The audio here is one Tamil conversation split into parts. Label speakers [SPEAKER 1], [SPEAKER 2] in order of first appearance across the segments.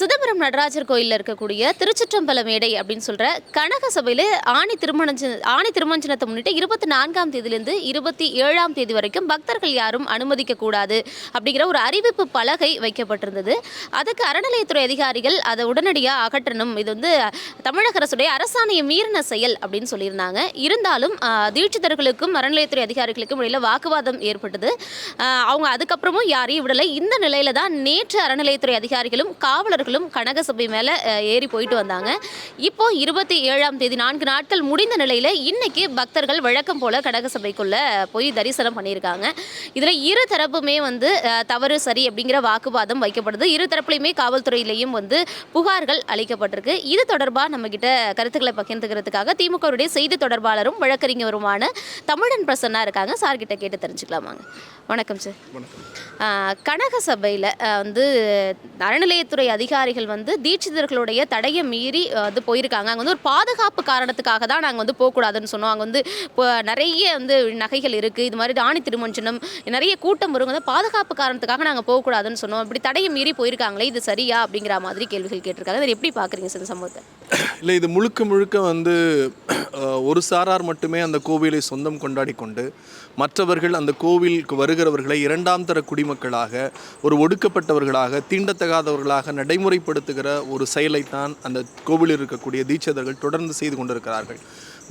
[SPEAKER 1] சிதம்பரம் நடராஜர் கோயிலில் இருக்கக்கூடிய திருச்சிற்றம்பல மேடை அப்படின்னு சொல்கிற கனக சபையில் ஆணி திருமஞ்சனத்தை முன்னிட்டு 24ஆம் தேதியிலேருந்து 27ஆம் தேதி வரைக்கும் பக்தர்கள் யாரும் அனுமதிக்கக்கூடாது அப்படிங்கிற ஒரு அறிவிப்பு பலகை வைக்கப்பட்டிருந்தது. அதுக்கு அறநிலையத்துறை அதிகாரிகள் அதை உடனடியாக அகற்றணும், இது தமிழக அரசுடைய அரசாணையை மீறின செயல் அப்படின்னு சொல்லியிருந்தாங்க. இருந்தாலும் தீட்சிதர்களுக்கும் அறநிலையத்துறை அதிகாரிகளுக்கும் இடையில் வாக்குவாதம் ஏற்பட்டது. அவங்க அதுக்கப்புறமும் யாரையும் விடலை. இந்த நிலையில தான் நேற்று அறநிலையத்துறை அதிகாரிகளும் காவலர்களும் கனகசபை மேலே ஏறி போயிட்டு வந்தாங்க. இப்போ 27ஆம் தேதி 4 நாட்கள் முடிந்த நிலையில் இன்னைக்கு பக்தர்கள் வழக்கம் போல கனகசபைக்குள்ள போய் தரிசனம் பண்ணியிருக்காங்க. இதில் இரு தரப்புமே தவறு சரி அப்படிங்கிற வாக்குவாதம் வைக்கப்படுது. இரு தரப்புலையுமே காவல்துறையிலையும் புகார்கள் அளிக்கப்பட்டிருக்கு. இது தொடர்பாக நம்ம கிட்ட கருத்துக்களை பகிர்ந்துக்கிறதுக்காக திமுகவுடைய செய்தி தொடர்பாளரும் வழக்கறிஞருமான தமிழன் பிரசன்னா இருக்காங்க. சார் கிட்ட கேட்டு தெரிஞ்சுக்கலாமாங்க? வணக்கம் சார். கனகசபையில் அறநிலையத்துறை அதிகாரிகள் தீட்சிதர்களுடைய தடையை மீறி போயிருக்காங்க. அங்கே ஒரு பாதுகாப்பு காரணத்துக்காக தான் நாங்கள் போகக்கூடாதுன்னு சொன்னோம். அங்கே நிறைய நகைகள் இருக்குது, இது மாதிரி ஆணி திருமஞ்சனம் நிறைய கூட்டம் வரும், பாதுகாப்பு காரணத்துக்காக நாங்கள் போகக்கூடாதுன்னு சொன்னோம். இப்படி தடையை மீறி போயிருக்காங்களே, இது சரியா அப்படிங்கிற மாதிரி கேள்விகள் கேட்டிருக்காங்க. அதை எப்படி பார்க்குறீங்க சார் சம்பவத்தை?
[SPEAKER 2] இல்லை, இது முழுக்க ஒரு சாரார் மட்டுமே அந்த கோவிலை சொந்தம் கொண்டாடி கொண்டு மற்றவர்கள் அந்த கோவிலுக்கு வருகிறவர்களை இரண்டாம் தர குடிமக்களாக, ஒரு ஒடுக்கப்பட்டவர்களாக, தீண்டத்தகாதவர்களாக நடைமுறைப்படுத்துகிற ஒரு செயலைத்தான் அந்த கோவிலில் இருக்கக்கூடிய தீட்சிதர்கள் தொடர்ந்து செய்து கொண்டிருக்கிறார்கள்.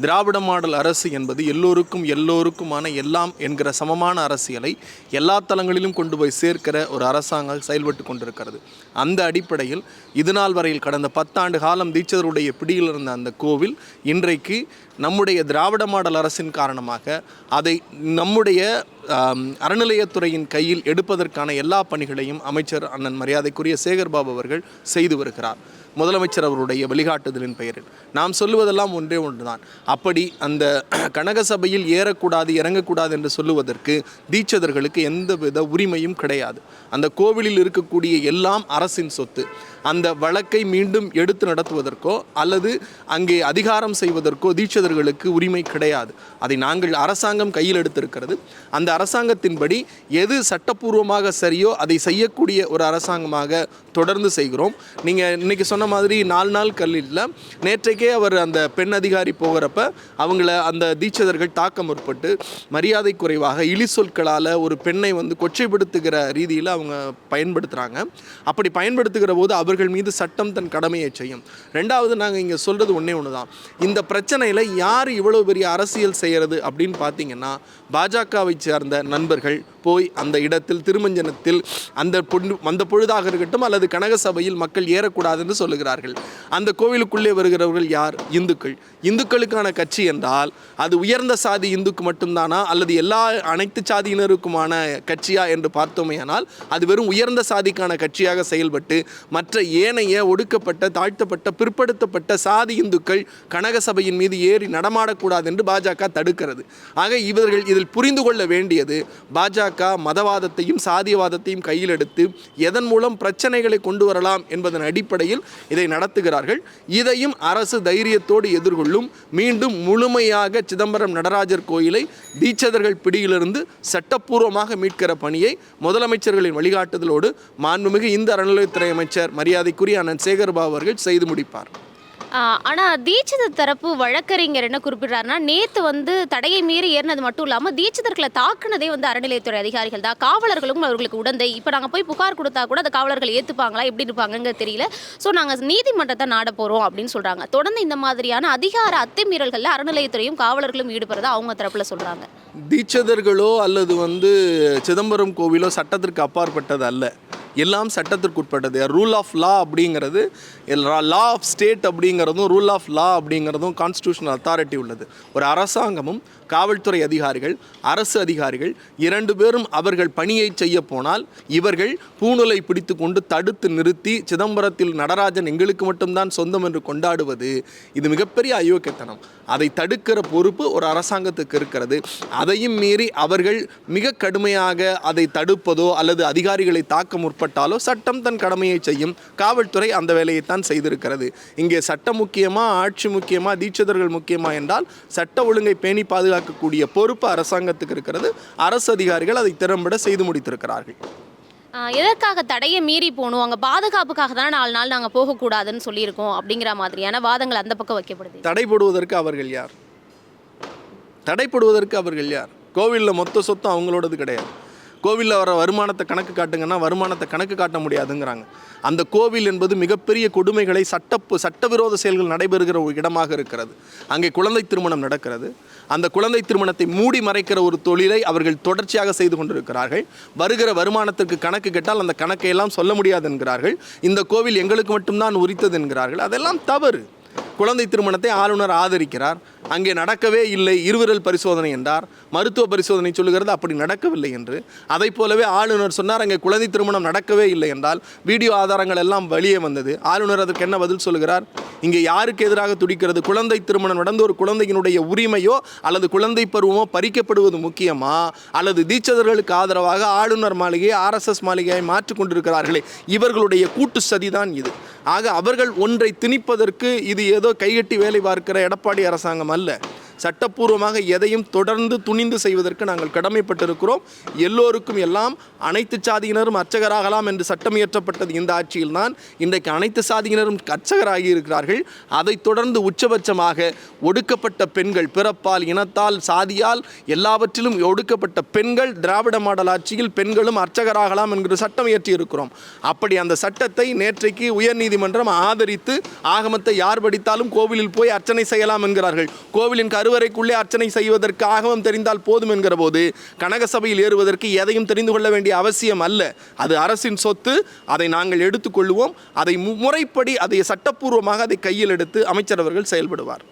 [SPEAKER 2] திராவிட மாடல் அரசு என்பது எல்லோருக்குமான எல்லாம் என்கிற சமமான அரசியலை எல்லா தளங்களிலும் கொண்டு போய் சேர்க்கிற ஒரு அரசாங்கம் செயல்பட்டு கொண்டிருக்கிறது. அந்த அடிப்படையில் இதுநாள் வரையில் கடந்த 10 ஆண்டு காலம் தீட்சிதருடைய பிடியில் இருந்த அந்த கோவில் இன்றைக்கு நம்முடைய திராவிட மாடல் அரசின் காரணமாக அதை நம்முடைய அறநிலையத்துறையின் கையில் எடுப்பதற்கான எல்லா பணிகளையும் அமைச்சர் அண்ணன் மரியாதைக்குரிய சேகர்பாபு அவர்கள் செய்து வருகிறார். முதலமைச்சர் அவருடைய வழிகாட்டுதலின் பெயரில் நாம் சொல்லுவதெல்லாம் ஒன்றே ஒன்றுதான். அப்படி அந்த கனகசபையில் ஏறக்கூடாது இறங்கக்கூடாது என்று சொல்லுவதற்கு தீட்சிதர்களுக்கு எந்தவித உரிமையும் கிடையாது. அந்த கோவிலில் இருக்கக்கூடிய எல்லாம் அரசின் சொத்து. அந்த வழக்கை மீண்டும் எடுத்து நடத்துவதற்கோ அல்லது அங்கே அதிகாரம் செய்வதற்கோ தீட்சிதர்களுக்கு உரிமை கிடையாது. அதை நாங்கள் அரசாங்கம் கையில் எடுத்திருக்கிறது. அந்த அரசாங்கத்தின்படி எது சட்டப்பூர்வமாக சரியோ அதை செய்யக்கூடிய ஒரு அரசாங்கமாக தொடர்ந்து செய்கிறோம். நீங்கள் இன்றைக்கி சொன்ன மாதிரி 4 நாள் கல்லில் நேற்றைக்கே அவர் அந்த பெண் அதிகாரி போகிறப்ப அவங்கள அந்த தீட்சிதர்கள் தாக்க முற்பட்டு மரியாதை குறைவாக இழி சொற்களால் ஒரு பெண்ணை கொச்சைப்படுத்துகிற ரீதியில் அவங்க பயன்படுத்துகிறாங்க. அப்படி பயன்படுத்துகிற போது அவர்கள் மீது சட்டம் தன் கடமையை செய்யும். ரெண்டாவது, நாங்கள் இங்கே சொல்கிறது ஒன்று தான். இந்த பிரச்சனையில் யார் இவ்வளோ பெரிய அரசியல் செய்கிறது அப்படின்னு பார்த்தீங்கன்னா, பாஜகவை சேர்ந்த நண்பர்கள் போய் அந்த இடத்தில் திருமஞ்சனத்தில் அந்த பொழுதாக இருக்கட்டும் அல்லது கனகசபையில் மக்கள் ஏறக்கூடாதுன்னு சொல்லுகிறார்கள். அந்த கோவிலுக்குள்ளே வருகிறவர்கள் யார்? இந்துக்களுக்கான கட்சி என்றால் அது உயர்ந்த சாதி இந்துக்கு மட்டும்தானா அல்லது அனைத்து சாதியினருக்குமான கட்சியா என்று பார்த்தோமேயானால் அது வெறும் உயர்ந்த சாதிக்கான கட்சியாக செயல்பட்டு மற்ற ஏனைய ஒடுக்கப்பட்ட, தாழ்த்தப்பட்ட, பிற்படுத்தப்பட்ட சாதி இந்துக்கள் கனகசபையின் மீது ஏறி நடமாடக்கூடாது என்று பாஜக தடுக்கிறது. ஆக இவர்கள் இதில் புரிந்து கொள்ள வேண்டியது, பாஜக மதவாதத்தையும் சாதியவாதத்தையும் கையில் எடுத்து எதன் மூலம் பிரச்சனைகளை கொண்டு வரலாம் என்பதன் அடிப்படையில் இதை நடத்துகிறார்கள். இதையும் அரசு தைரியத்தோடு எதிர்கொள்ளும். மீண்டும் முழுமையாக சிதம்பரம் நடராஜர் கோயிலை தீட்சிதர்கள் பிடியிலிருந்து சட்டப்பூர்வமாக மீட்கிற பணியை முதலமைச்சர்களின் வழிகாட்டுதலோடு மாண்புமிகு இந்து அறநிலையத்துறை அமைச்சர் மரியாதைக்குரிய அண்ணன் சேகர்பாபு அவர்கள் செய்து முடிப்பார்.
[SPEAKER 1] ஆனால் தீட்சிதர் தரப்பு வழக்கறிஞர் என்ன குறிப்பிட்றாருன்னா, நேற்று தடையை மீறி ஏறினது மட்டும் இல்லாமல் தீட்சிதர்களை தாக்குனதே அறநிலையத்துறை அதிகாரிகள் தான், காவலர்களும் அவர்களுக்கு உடந்தை. இப்போ நாங்கள் போய் புகார் கொடுத்தா கூட அந்த காவலர்கள் ஏற்றுப்பாங்களா, எப்படி இருப்பாங்கன்னு தெரியல. ஸோ நாங்கள் நீதிமன்றத்தை நாட போகிறோம் அப்படின்னு சொல்கிறாங்க. தொடர்ந்து இந்த மாதிரியான அதிகார அத்துமீறல்களில் அறநிலையத்துறையும் காவலர்களும் ஈடுபடுறதா அவங்க தரப்பில் சொல்கிறாங்க.
[SPEAKER 2] தீட்சிதர்களோ அல்லது சிதம்பரம் கோவிலோ சட்டத்திற்கு அப்பாற்பட்டது அல்ல, எல்லாம் சட்டத்திற்கு உட்பட்டது. ரூல் ஆஃப் லா அப்படிங்கிறது, லா ஆஃப் ஸ்டேட் அப்படிங்கிறதும் ரூல் ஆஃப் லா அப்படிங்கிறதும் கான்ஸ்டியூஷனல் அத்தாரிட்டி உள்ளது. ஒரு அரசாங்கமும் காவல்துறை அதிகாரிகள், அரசு அதிகாரிகள் 2 பேரும் அவர்கள் பணியை செய்ய போனால் இவர்கள் பூணுலை பிடித்து கொண்டு தடுத்து நிறுத்தி சிதம்பரத்தில் நடராஜன் எங்களுக்கு மட்டும்தான் சொந்தம் என்று கொண்டாடுவது இது மிகப்பெரிய அயோக்கியத்தனம். அதை தடுக்கிற பொறுப்பு ஒரு அரசாங்கத்துக்கு இருக்கிறது. அதையும் மீறி அவர்கள் மிக கடுமையாக அதை தடுப்பதோ அல்லது அதிகாரிகளை தாக்க முற்பட்டாலோ சட்டம் தன் கடமையை செய்யும். காவல்துறை அந்த வேலையைத்தான் செய்திருக்கிறது. இங்கே சட்டம் முக்கியமா, ஆட்சி முக்கியமா, தீட்சிதர்கள் முக்கியமா என்றால் சட்ட ஒழுங்கை பேணி பாதுகாக்கக்கூடிய பொறுப்பு அரசாங்கத்துக்கு இருக்கிறது. அரசு அதிகாரிகள் அதை திறம்பட செய்து முடித்திருக்கிறார்கள்.
[SPEAKER 1] எதற்காக தடையை மீறி போகணும், அங்கே பாதுகாப்புக்காக தானே 4 நாள் நாங்கள் போகக்கூடாதுன்னு சொல்லியிருக்கோம் அப்படிங்கிற மாதிரியான வாதங்கள் அந்த பக்கம் வைக்கப்படுது.
[SPEAKER 2] தடைப்படுவதற்கு அவர்கள் யார்? தடைப்படுவதற்கு அவர்கள் யார்? கோவிலில் மொத்த சொத்தம் அவங்களோடது கிடையாது. கோவிலில் வர வருமானத்தை கணக்கு காட்டுங்கன்னா வருமானத்தை கணக்கு காட்ட முடியாதுங்கிறாங்க. அந்த கோவில் என்பது மிகப்பெரிய கொடுமைகளை சட்டவிரோத செயல்கள் நடைபெறுகிற ஒரு இடமாக இருக்கிறது. அங்கே குழந்தை திருமணம் நடக்கிறது. அந்த குழந்தை திருமணத்தை மூடி மறைக்கிற ஒரு தொழிலை அவர்கள் தொடர்ச்சியாக செய்து கொண்டிருக்கிறார்கள். வருகிற வருமானத்திற்கு கணக்கு கேட்டால் அந்த கணக்கை எல்லாம் சொல்ல முடியாது என்கிறார்கள். இந்த கோவில் எங்களுக்கு மட்டும்தான் உரித்தது என்கிறார்கள். அதெல்லாம் தவறு. குழந்தை திருமணத்தை ஆளுநர் ஆதரிக்கிறார். அங்கே நடக்கவே இல்லை, இருவிரல் பரிசோதனை என்றார். மருத்துவ பரிசோதனை சொல்லுகிறது அப்படி நடக்கவில்லை என்று. அதை போலவே ஆளுநர் சொன்னார் அங்கே குழந்தை திருமணம் நடக்கவே இல்லை என்றால் வீடியோ ஆதாரங்கள் எல்லாம் வெளியே வந்தது. ஆளுநர் அதற்கு என்ன பதில் சொல்லுகிறார்? இங்கே யாருக்கு எதிராக துடிக்கிறது? குழந்தை திருமணம் நடந்த ஒரு குழந்தையினுடைய உரிமையோ அல்லது குழந்தை பருவமோ பறிக்கப்படுவது முக்கியமா, அல்லது தீட்சிதர்களுக்கு ஆதரவாக ஆளுநர் மாளிகையை RSS மாளிகையை மாற்றிக் கொண்டிருக்கிறார்களே, இவர்களுடைய கூட்டு சதிதான் இது. ஆக அவர்கள் ஒன்றை திணிப்பதற்கு இது ஏதோ கைகட்டி வேலை பார்க்கிற எடப்பாடி அரசாங்கம் அல்ல. சட்டப்பூர்வமாக எதையும் தொடர்ந்து துணிந்து செய்வதற்கு நாங்கள் கடமைப்பட்டிருக்கிறோம். எல்லோருக்கும் எல்லாம் அனைத்து சாதியினரும் அர்ச்சகராகலாம் என்று சட்டம் இயற்றப்பட்டது இந்த ஆட்சியில்தான். இன்றைக்கு அனைத்து சாதியினரும் அர்ச்சகராகி இருக்கிறார்கள். அதைத் தொடர்ந்து உச்சபட்சமாக ஒடுக்கப்பட்ட பெண்கள், பிறப்பால், இனத்தால், சாதியால் எல்லாவற்றிலும் ஒடுக்கப்பட்ட பெண்கள், திராவிட மாடல் ஆட்சியில் பெண்களும் அர்ச்சகராகலாம் என்கிற சட்டம் இயற்றி இருக்கிறோம். அப்படி அந்த சட்டத்தை நேற்றைக்கு உயர்நீதிமன்றம் ஆதரித்து ஆகமத்தை யார் படித்தாலும் கோவிலில் போய் அர்ச்சனை செய்யலாம் என்கிறார்கள். கோவிலின் கருவறைக்குள்ளே அர்ச்சனை செய்வதற்கு ஆகமம் தெரிந்தால் போதும் என்கிற போது கனக சபையில் ஏறுவதற்கு எதையும் தெரிந்து கொள்ள வேண்டிய அவசியம் அல்ல. அது அரசின் சொத்து. அதை நாங்கள் எடுத்துக்கொள்வோம். அதை முறைப்படி அதை சட்டப்பூர்வமாக அதை கையில் எடுத்து அமைச்சர் அவர்கள் செயல்படுவார்.